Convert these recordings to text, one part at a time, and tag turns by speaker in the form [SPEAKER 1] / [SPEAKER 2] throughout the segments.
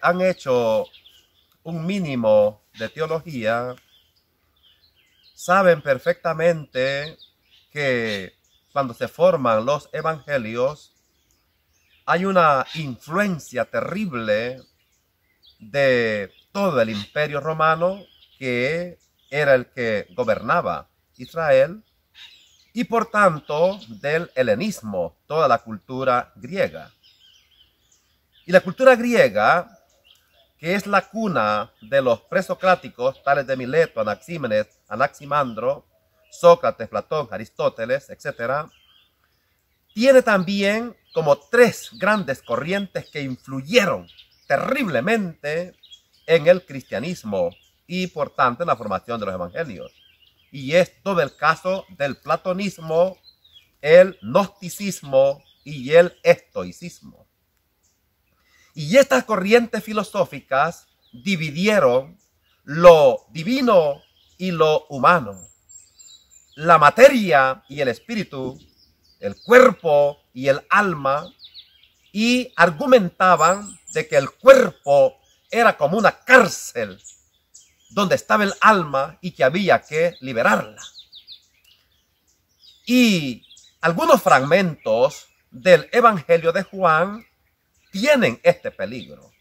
[SPEAKER 1] han hecho un mínimo de teología saben perfectamente que cuando se forman los evangelios hay una influencia terrible de todo el imperio romano, que era el que gobernaba Israel, y por tanto del helenismo, toda la cultura griega. Y la cultura griega, que es la cuna de los presocráticos, tales de Mileto, Anaxímenes, Anaximandro, Sócrates, Platón, Aristóteles, etc., tiene también como tres grandes corrientes que influyeron terriblemente en el cristianismo y por tanto en la formación de los evangelios. Y es todo el caso del platonismo, el gnosticismo y el estoicismo. Y estas corrientes filosóficas dividieron lo divino y lo humano, la materia y el espíritu, el cuerpo y el alma, y argumentaban de que el cuerpo era como una cárcel donde estaba el alma y que había que liberarla. Y algunos fragmentos del Evangelio de Juan tienen este peligro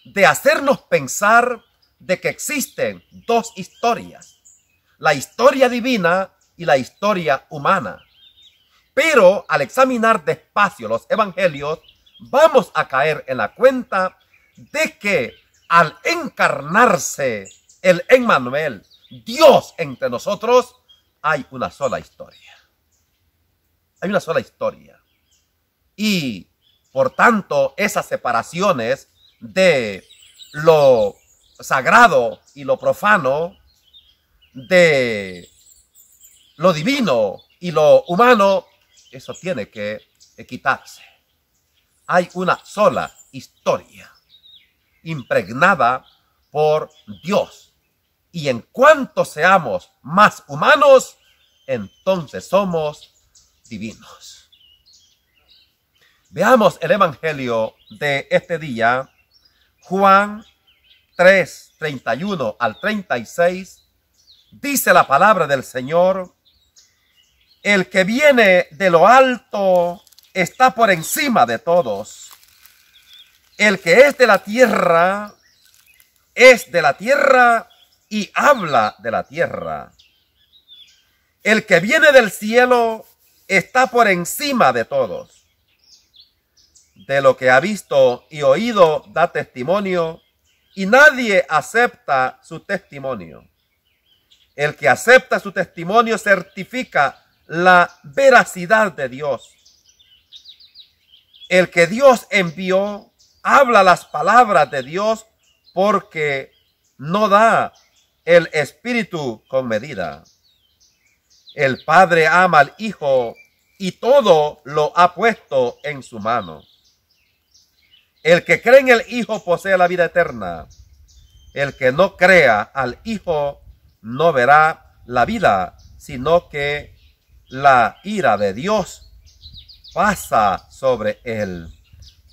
[SPEAKER 1] de hacernos pensar de que existen dos historias, la historia divina y la historia humana. Pero al examinar despacio los evangelios, vamos a caer en la cuenta de que al encarnarse el Emmanuel, Dios entre nosotros, hay una sola historia. Hay una sola historia. Y por tanto, esas separaciones de lo sagrado y lo profano, de lo divino y lo humano, eso tiene que quitarse. Hay una sola historia impregnada por Dios. Y en cuanto seamos más humanos, entonces somos divinos. Veamos el evangelio de este día, Juan 3, 31 al 36. Dice la palabra del Señor: el que viene de lo alto está por encima de todos. El que es de la tierra y habla de la tierra. El que viene del cielo está por encima de todos. De lo que ha visto y oído da testimonio, y nadie acepta su testimonio. El que acepta su testimonio certifica la veracidad de Dios. El que Dios envió habla las palabras de Dios, porque no da el Espíritu con medida. El Padre ama al Hijo y todo lo ha puesto en su mano. El que cree en el Hijo posee la vida eterna. El que no crea al Hijo no verá la vida, sino que la ira de Dios pasa sobre él.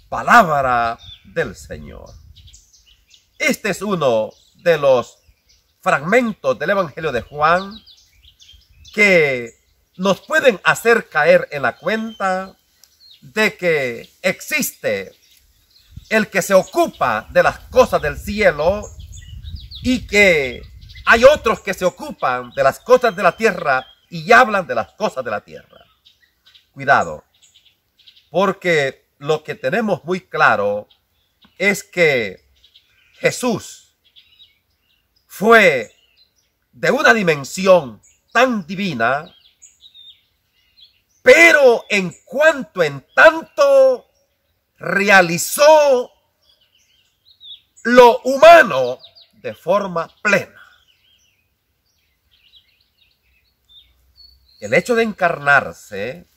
[SPEAKER 1] Palabra del Señor. Este es uno de los fragmentos del Evangelio de Juan que nos pueden hacer caer en la cuenta de que existe el que se ocupa de las cosas del cielo y que hay otros que se ocupan de las cosas de la tierra y hablan de las cosas de la tierra. Cuidado, porque lo que tenemos muy claro es que Jesús fue de una dimensión tan divina, pero en tanto realizó lo humano de forma plena. El hecho de encarnarse,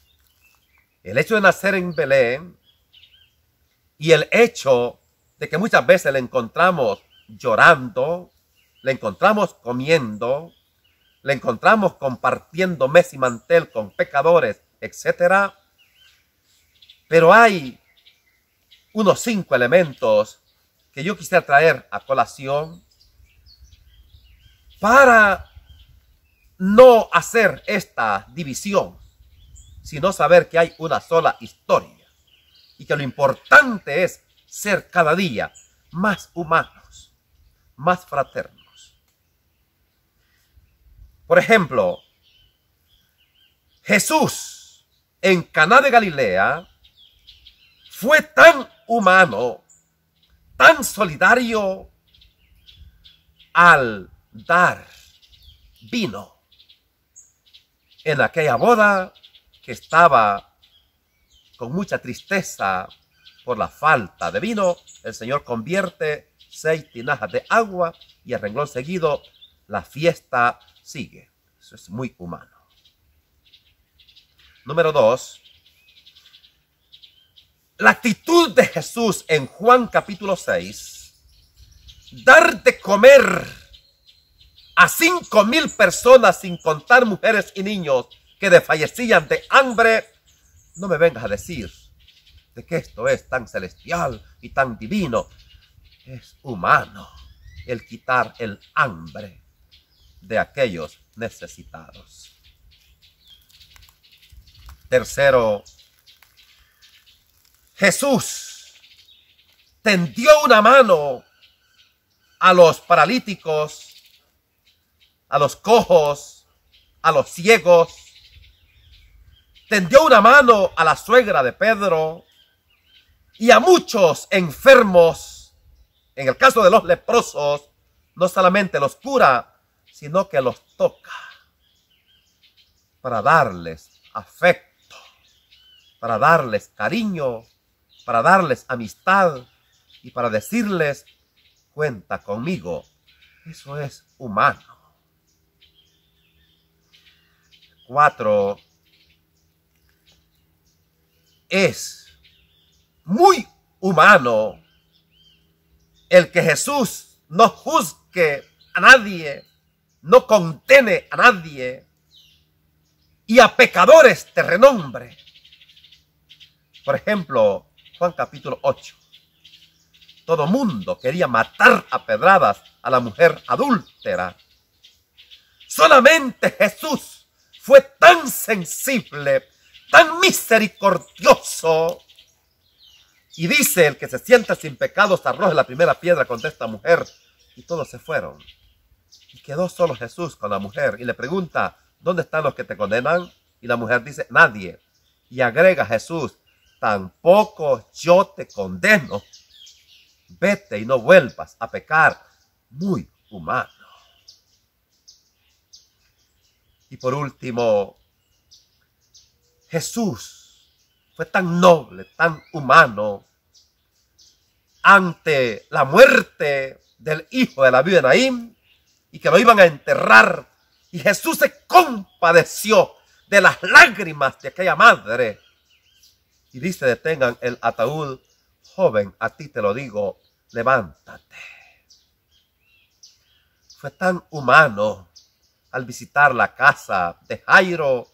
[SPEAKER 1] el hecho de nacer en Belén y el hecho de que muchas veces le encontramos llorando, le encontramos comiendo, le encontramos compartiendo mes y mantel con pecadores, etc. Pero hay unos 5 elementos que yo quisiera traer a colación para no hacer esta división, sino saber que hay una sola historia y que lo importante es ser cada día más humanos, más fraternos. Por ejemplo, Jesús en Caná de Galilea fue tan humano, tan solidario al dar vino en aquella boda que estaba con mucha tristeza por la falta de vino. El Señor convierte 6 tinajas de agua y a renglón seguido la fiesta sigue. Eso es muy humano. Número 2. La actitud de Jesús en Juan capítulo 6, dar de comer a 5,000 personas, sin contar mujeres y niños que desfallecían de hambre. No me vengas a decir de que esto es tan celestial y tan divino. Es humano el quitar el hambre de aquellos necesitados. Tercero, Jesús tendió una mano a los paralíticos, a los cojos, a los ciegos. Tendió una mano a la suegra de Pedro y a muchos enfermos. En el caso de los leprosos, no solamente los cura, sino que los toca para darles afecto, para darles cariño, para darles amistad y para decirles: cuenta conmigo. Eso es humano. 4. Es muy humano el que Jesús no juzgue a nadie, no condene a nadie, y a pecadores de renombre. Por ejemplo, Juan capítulo 8. Todo mundo quería matar a pedradas a la mujer adúltera. Solamente Jesús fue tan sensible, tan misericordioso. Y dice: el que se sienta sin pecados arroje la primera piedra contra esta mujer. Y todos se fueron. Y quedó solo Jesús con la mujer. Y le pregunta: ¿dónde están los que te condenan? Y la mujer dice: nadie. Y agrega Jesús: tampoco yo te condeno. Vete y no vuelvas a pecar. Muy humano. Y por último, Jesús fue tan noble, tan humano ante la muerte del hijo de la viuda Naín y que lo iban a enterrar. Y Jesús se compadeció de las lágrimas de aquella madre. Y dice: detengan el ataúd. Joven, a ti te lo digo, levántate. Fue tan humano al visitar la casa de Jairo,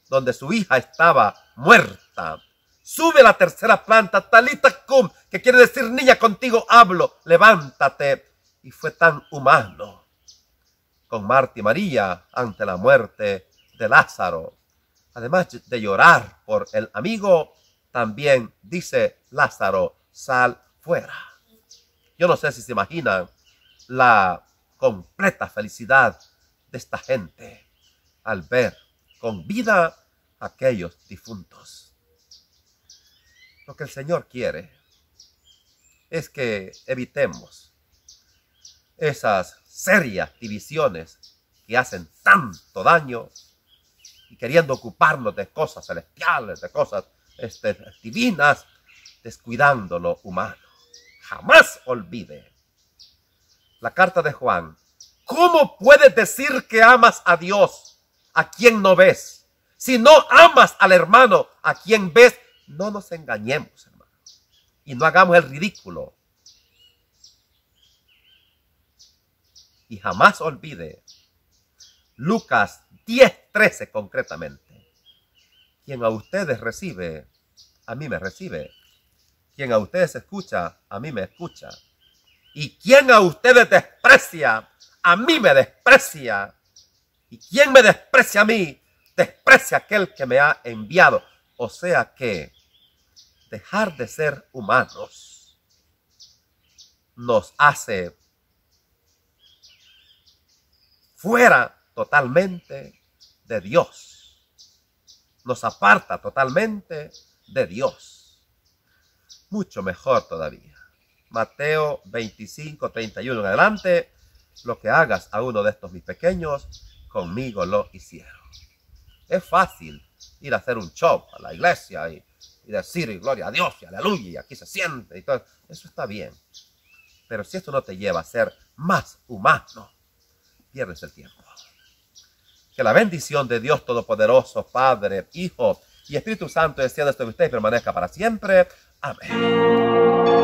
[SPEAKER 1] donde su hija estaba muerta. Sube a la tercera planta, Talita cum, que quiere decir: niña, contigo hablo, levántate. Y fue tan humano con Marta y María ante la muerte de Lázaro. Además de llorar por el amigo, también dice: Lázaro, sal fuera. Yo no sé si se imaginan la completa felicidad de esta gente al ver con vida a aquellos difuntos. Lo que el Señor quiere es que evitemos esas serias divisiones que hacen tanto daño, y queriendo ocuparnos de cosas celestiales, de cosas divinas, descuidando lo humano. Jamás olvide la carta de Juan. ¿Cómo puedes decir que amas a Dios a quien no ves? Si no amas al hermano a quien ves. No nos engañemos, hermano, y no hagamos el ridículo. Y jamás olvide Lucas 10:13 concretamente. Quien a ustedes recibe, a mí me recibe. Quien a ustedes escucha, a mí me escucha. ¿Y quién a ustedes desprecia? A mí me desprecia. ¿Y quién me desprecia a mí? Desprecia aquel que me ha enviado. O sea que dejar de ser humanos nos hace fuera totalmente de Dios. Nos aparta totalmente de Dios. Mucho mejor todavía. Mateo 25:31 en adelante. Lo que hagas a uno de estos mis pequeños, conmigo lo hicieron. Es fácil ir a hacer un show a la iglesia y decir gloria a Dios y aleluya y aquí se siente y todo. Eso está bien. Pero si esto no te lleva a ser más humano, pierdes el tiempo. Que la bendición de Dios Todopoderoso, Padre, Hijo y Espíritu Santo descienda sobre usted y permanezca para siempre. Amén.